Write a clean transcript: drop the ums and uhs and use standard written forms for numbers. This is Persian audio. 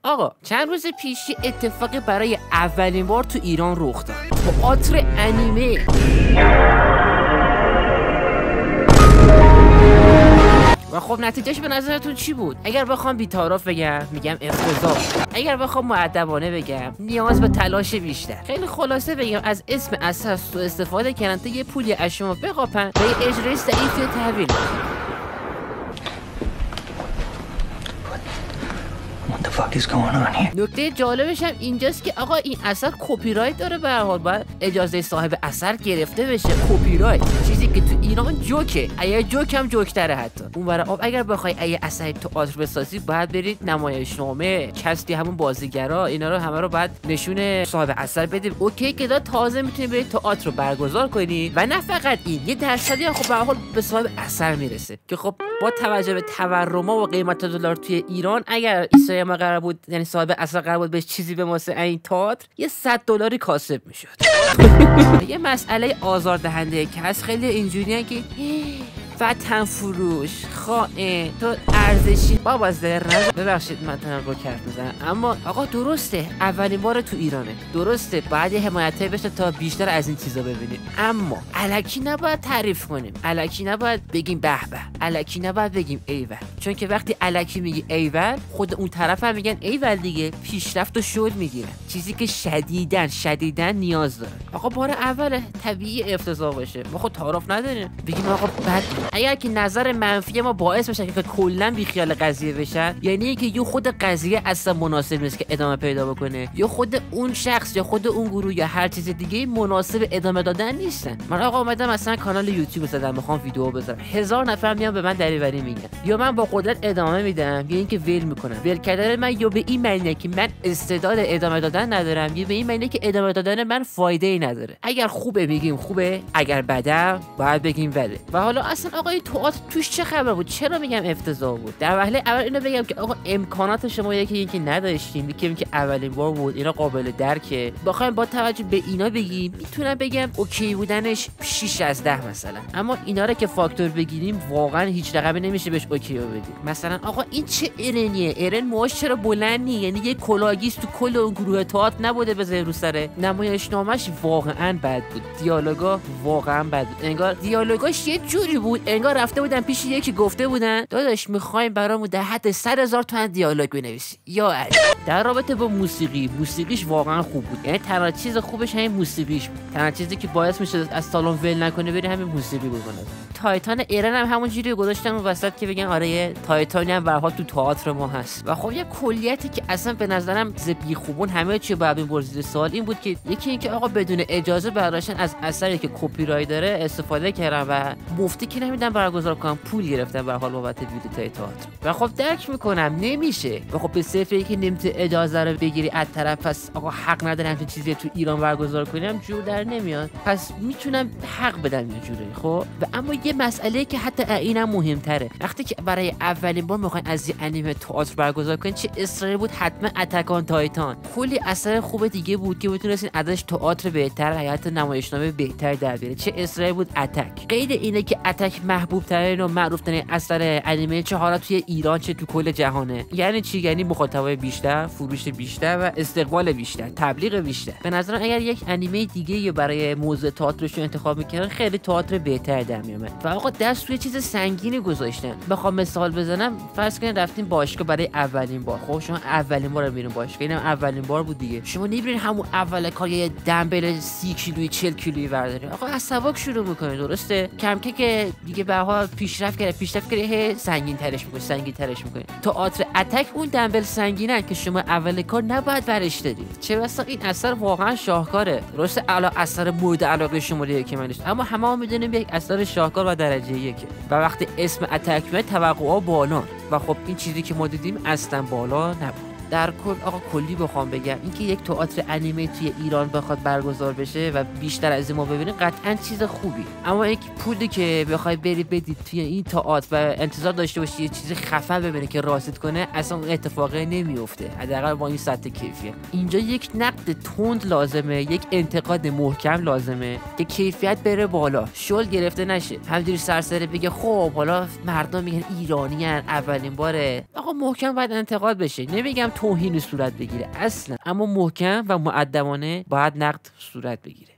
آقا چند روز پیش اتفاقی برای اولین بار تو ایران رخ داد. تئاتر انیمه. و خب نتیجهش به نظرتون چی بود؟ اگر بخوام بی‌تعارف بگم میگم افتضاح. اگر بخوام مؤدبانه بگم نیاز به تلاش بیشتر. خیلی خلاصه بگم از اسم اثر سوء استفاده کردن تا یه پولی از شما بقاپن و یه اجرای ضعیفی تحویل بدن. نکته جالبش هم اینجاست که آقا این اثر کپی رایت داره، به هر حال باید اجازه صاحب اثر گرفته بشه. کپی رایت چیزی که تو ایران جوکه، اگه جوک هم جوک‌تره حتی. اون برای اگر بخوای اگه اثر تئاتر بسازی باید برید نمایشنامه، کستی همون بازیگرا، اینا رو همه رو باید نشون صاحب اثر بدیم. اوکی که دا تازه میتونی برید تئاتر رو برگزار کنی و نه فقط این، یه درصدی خب به هر حال به صاحب اثر میرسه که خب با توجه به تورما و قیمت دلار توی ایران اگر ایسای ما قرار بود، یعنی صاحب اثر قرار بود بهش چیزی به واسه این تئاتر یه $100 کاسب میشد. یه مسئله آزاردهنده که از خیلی اینجوریه که وطن فروش، خائن، تو ارزشی، بابا زر ببخشید من رو کرد میزنم، اما آقا درسته اولین بار تو ایرانه، درسته بعد حمایتی بشه تا بیشتر از این چیزا ببینیم، اما الکی نباید تعریف کنیم، الکی نباید بگیم به به، الکی نباید بگیم ایول، چون که وقتی الکی میگی ایول خود اون طرف هم میگن ایول دیگه، پیشرفت و شل میگیرن، چیزی که شدیداً نیاز داره. آقا بار اول طبیعی افتضاح باشه، ما خود تعارف نداریم بگیم آقا بد. اگر که نظر منفی ما باعث بشه که کلا بیخیال قضیه بشن، یعنی که یه خود قضیه اصلا مناسب نیست که ادامه پیدا بکنه، یا خود اون شخص یا خود اون گروه یا هر چیز دیگه مناسب ادامه دادن نیستن. من آقا اومدم مثلا کانال یوتیوب زدم میخوام ویدیو بذارم، 1000 نفر میان به من دریوری میگن، یا من با قدرت ادامه میدم یا اینکه ول میکنم. ول کردن من یا به این معنیه که من استعداد ادامه دادن ندارم، یا به این معنیه که ادامه دادن من فایده ای نداره. اگر خوبه بگیم خوبه، اگر بده باید بگیم بده. و حالا اصلا آقا تئاتر توش چه خبر بود؟ چرا میگم افتضاح بود؟ در وهله اول اینو بگم که آقا امکانات شما یکی نداشتیم، یکی که اولین بار بود، اینا قابل درکه. بخوایم با توجه به اینا بگیم میتونم بگم اوکی بودنش 6 از 10 مثلا، اما اینا رو که فاکتور بگیریم واقعا هیچ رقمی نمیشه بهش اوکی بدیم. مثلا آقا این چه ارنیه؟ ارن موهاش چرا بلند نی؟ یعنی یه کلاگیست تو کل اون گروه تئاتر نبوده بذاره رو سره. نمایشنامه‌اش واقعا بد بود، دیالوگا واقعا بد بود، انگار دیالوگاش یه جوری بود انگار رفته بودن پیش یکی گفته بودن داداش میخوایم برامون در حد 100,000 تومان دیالوگ بنویسی. یا علی. در رابطه با موسیقیش واقعا خوب بود، یعنی تنها چیز خوبش همین موسیقیش بود، تنها چیزی که باعث میشه از سالن ول نکنه بری همین موسیقی بود. تایتان ایران هم همون جوری گذاشتن اون وسط که بگن آره تایتانی هم به هر حال تو تئاتر ما هست. و خب یه کلیتی که اصلا به نظرم ز بی خوبون همه چی بعد این برزیل سوال این بود که یکی اینکه آقا بدون اجازه برداشتن از اثری که کپی رایت داره استفاده کردن و مفتی که نمیدن برگزار کنن، پول گرفتن به هر حال بابت بلیط تئاتر. و خب درک میکنم نمیشه، و خب به صرفی که نمیته اجازه رو بگیری از طرف، پس آقا حق نداره همچین چیزی تو ایران برگزار کنیم، جور در نمیاد، پس میتونم حق بدم یه جوری. خب و اما یه مسئله که حتی اینم مهمتره، وقتی که برای اولین بار میخواین از یه انیمه تئاتر برگزار کنین، چه اصراری بود حتما اتک آن تایتان، کلی اثر خوب دیگه بود که میتونستین ازش تئاتر بهتر، حیات نمایشنامه بهتر در بیاره، چه اصراری بود اتک. غیر اینه که اتک محبوب ترین و معروف ترین اثر انیمه چهارا توی ایران چه تو کل جهانه. یعنی چی؟ یعنی مخاطبای بیشتر، فروش بیشتر و استقبال بیشتر، تبلیغ بیشتر. به نظرم اگر یک انیمه دیگه یا برای موضوع تئاترش انتخاب میکردن خیلی تئاتر بهتر در میومد. و آقا دست روی چیز سنگینی گذاشتن. بخوام مثال بزنم، فرض کنید رفتین باشگاه برای اولین بار، خب شما اولین بار میرین باشگاه، اینم اولین بار بود دیگه، شما نمیرین همون اول کار یه دمبل 30 کیلویی 40 کیلویی بردارین، آقا از سبک شروع میکنید، درسته؟ کم که دیگه به هر حال پیشرفت کرده سنگین ترش میکنه. تئاتر اتک اون دمبل سنگینه که شما اول کار نباید برش دارید، چه بسا این اثر واقعا شاهکاره، درسته اعلی اثر مورد علاقه شماره یکی منش، اما همه میدونیم یک اثر شاهکار و درجه یکه و وقتی اسم اتک میاد توقعا بالا، و خب این چیزی که ما دیدیم اصلا بالا نبود. در کل آقا کلی بخوام بگم اینکه یک تئاتر انیمه توی ایران بخواد برگزار بشه و بیشتر از این ما ببینیم قطعا چیز خوبی، اما یک پولی که بخوای بری بدید توی این تئاتر و انتظار داشته باشی یه چیز خفن ببینی که راست کنه، اصلا اون اتفاقی نمیفته، حداقل با این سطح کیفیت. اینجا یک نقد تند لازمه، یک انتقاد محکم لازمه که کیفیت بره بالا، شل گرفته نشه، همینجوری سرسره بگه خب حالا مردم میگن ایرانیان اولین باره. آقا محکم باید انتقاد بشه، نمیگم توهین صورت بگیره اصلا، اما محکم و مؤدبانه باید نقد صورت بگیره.